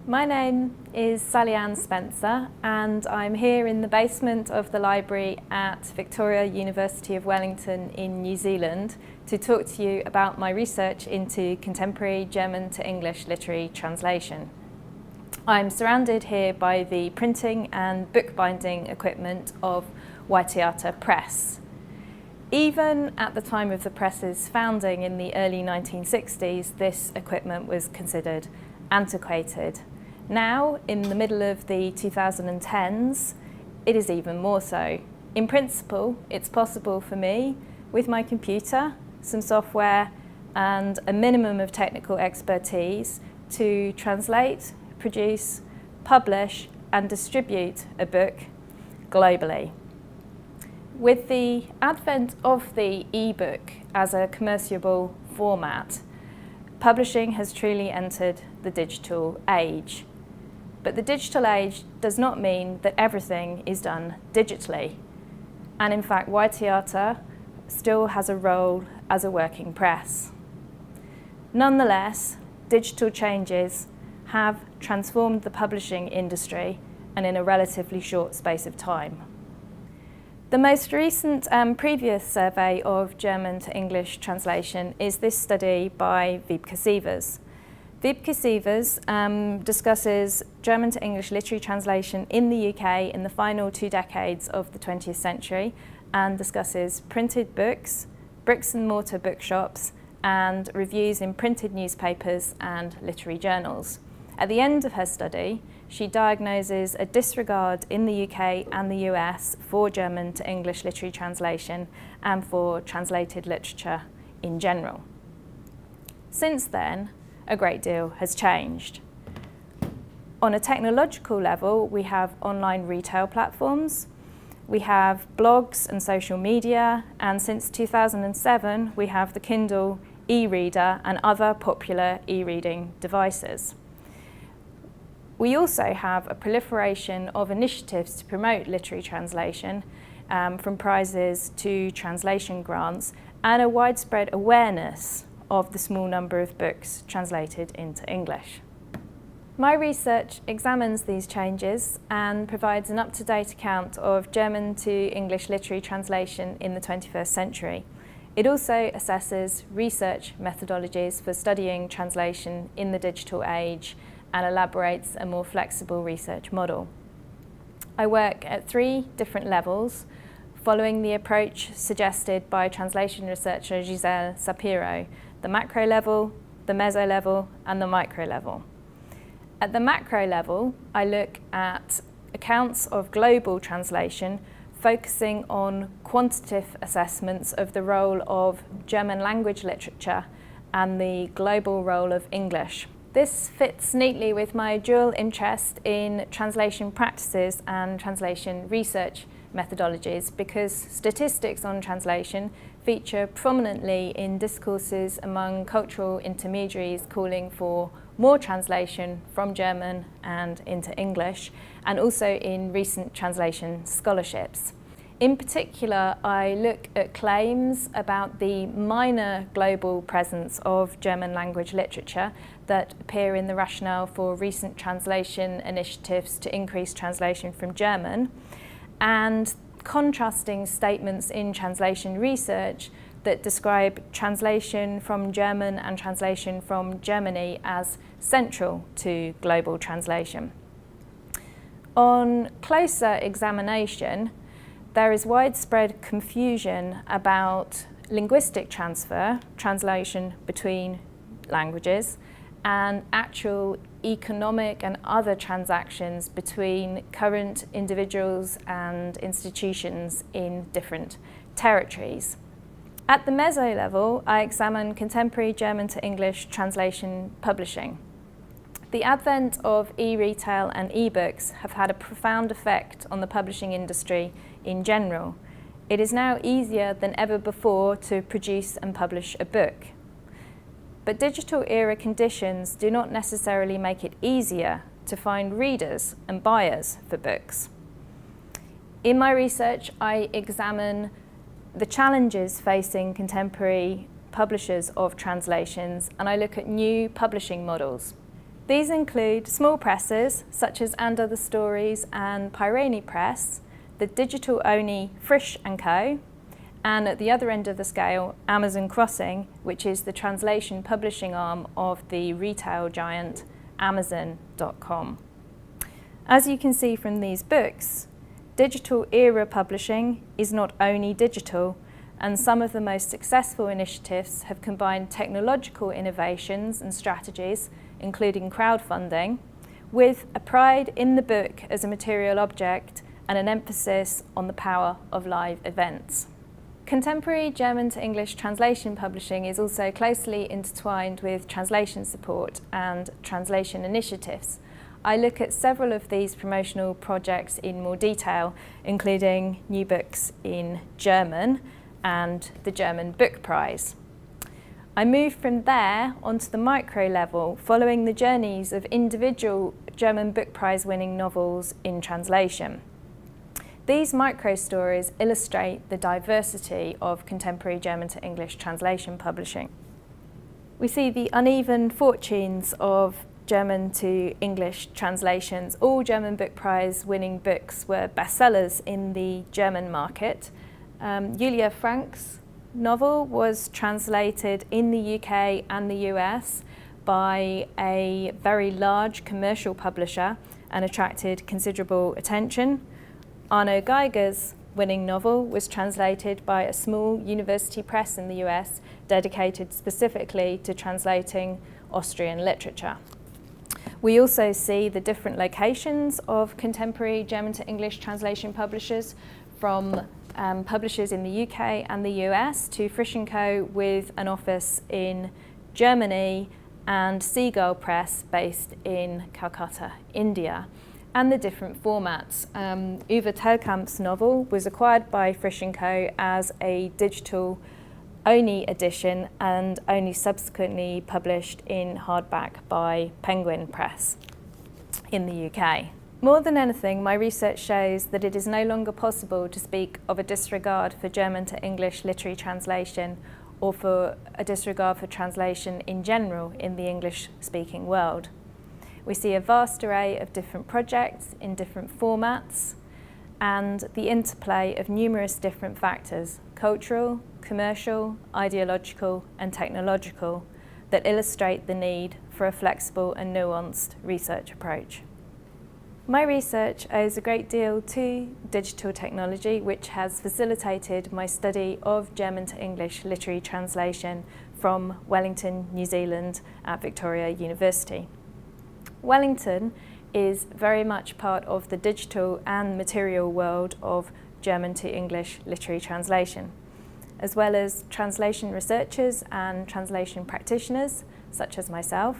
My name is Sally-Ann Spencer and I'm here in the basement of the library at Victoria University of Wellington in New Zealand to talk to you about my research into contemporary German to English literary translation. I'm surrounded here by the printing and bookbinding equipment of Waitheata Press. Even at the time of the press's founding in the early 1960s, this equipment was considered antiquated. Now, in the middle of the 2010s, it is even more so. In principle, it's possible for me, with my computer, some software, and a minimum of technical expertise, to translate, produce, publish, and distribute a book globally. With the advent of the e-book as a commerciable format, publishing has truly entered the digital age. But the digital age does not mean that everything is done digitally. And in fact, Waitheata still has a role as a working press. Nonetheless, digital changes have transformed the publishing industry, and in a relatively short space of time. The most recent previous survey of German to English translation is this study by Wiebke Sievers. Wiebke Sievers discusses German to English literary translation in the UK in the final 2 decades of the 20th century and discusses printed books, bricks and mortar bookshops, and reviews in printed newspapers and literary journals. At the end of her study, she diagnoses a disregard in the UK and the US for German to English literary translation and for translated literature in general. Since then, a great deal has changed. On a technological level, we have online retail platforms, we have blogs and social media, and since 2007, we have the Kindle e-reader and other popular e-reading devices. We also have a proliferation of initiatives to promote literary translation, from prizes to translation grants, and a widespread awareness of the small number of books translated into English. My research examines these changes and provides an up-to-date account of German to English literary translation in the 21st century. It also assesses research methodologies for studying translation in the digital age and elaborates a more flexible research model. I work at 3 different levels, following the approach suggested by translation researcher Giselle Sapiro: the macro level, the meso level, and the micro level. At the macro level, I look at accounts of global translation, focusing on quantitative assessments of the role of German language literature and the global role of English. This fits neatly with my dual interest in translation practices and translation research methodologies, because statistics on translation feature prominently in discourses among cultural intermediaries calling for more translation from German and into English, and also in recent translation scholarships. In particular, I look at claims about the minor global presence of German language literature that appear in the rationale for recent translation initiatives to increase translation from German, and contrasting statements in translation research that describe translation from German and translation from Germany as central to global translation. On closer examination, there is widespread confusion about linguistic transfer, translation between languages, and actual economic and other transactions between current individuals and institutions in different territories. At the meso level, I examine contemporary German to English translation publishing. The advent of e-retail and e-books have had a profound effect on the publishing industry in general. It is now easier than ever before to produce and publish a book. But digital era conditions do not necessarily make it easier to find readers and buyers for books. In my research, I examine the challenges facing contemporary publishers of translations, and I look at new publishing models. These include small presses such as And Other Stories and Pyrene Press, the digital-only Frisch & Co., and at the other end of the scale, Amazon Crossing, which is the translation publishing arm of the retail giant Amazon.com. As you can see from these books, digital era publishing is not only digital, and some of the most successful initiatives have combined technological innovations and strategies, including crowdfunding, with a pride in the book as a material object and an emphasis on the power of live events. Contemporary German to English translation publishing is also closely intertwined with translation support and translation initiatives. I look at several of these promotional projects in more detail, including new books in German and the German Book Prize. I move from there onto the micro level, following the journeys of individual German Book Prize winning novels in translation. These micro stories illustrate the diversity of contemporary German to English translation publishing. We see the uneven fortunes of German to English translations. All German Book Prize winning books were bestsellers in the German market. Julia Frank's novel was translated in the UK and the US by a very large commercial publisher and attracted considerable attention. Arno Geiger's winning novel was translated by a small university press in the US dedicated specifically to translating Austrian literature. We also see the different locations of contemporary German to English translation publishers, from publishers in the UK and the US to Frisch & Co. with an office in Germany and Seagull Press based in Calcutta, India, and the different formats. Uwe Telkamp's novel was acquired by Frisch & Co. as a digital-only edition and only subsequently published in hardback by Penguin Press in the UK. More than anything, my research shows that it is no longer possible to speak of a disregard for German to English literary translation or for a disregard for translation in general in the English-speaking world. We see a vast array of different projects in different formats and the interplay of numerous different factors, cultural, commercial, ideological and technological, that illustrate the need for a flexible and nuanced research approach. My research owes a great deal to digital technology, which has facilitated my study of German to English literary translation from Wellington, New Zealand at Victoria University. Wellington is very much part of the digital and material world of German to English literary translation, as well as translation researchers and translation practitioners, such as myself.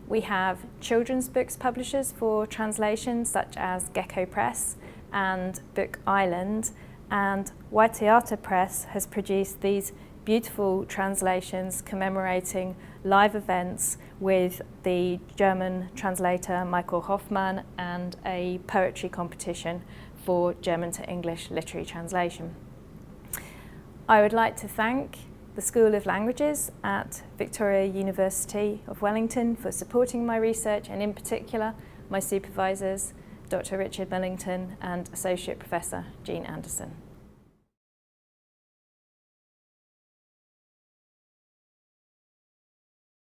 We have children's books publishers for translation, such as Gecko Press and Book Island, and Waitheata Press has produced these beautiful translations commemorating live events with the German translator Michael Hoffmann and a poetry competition for German to English literary translation. I would like to thank the School of Languages at Victoria University of Wellington for supporting my research, and in particular my supervisors, Dr. Richard Millington and Associate Professor Jean Anderson.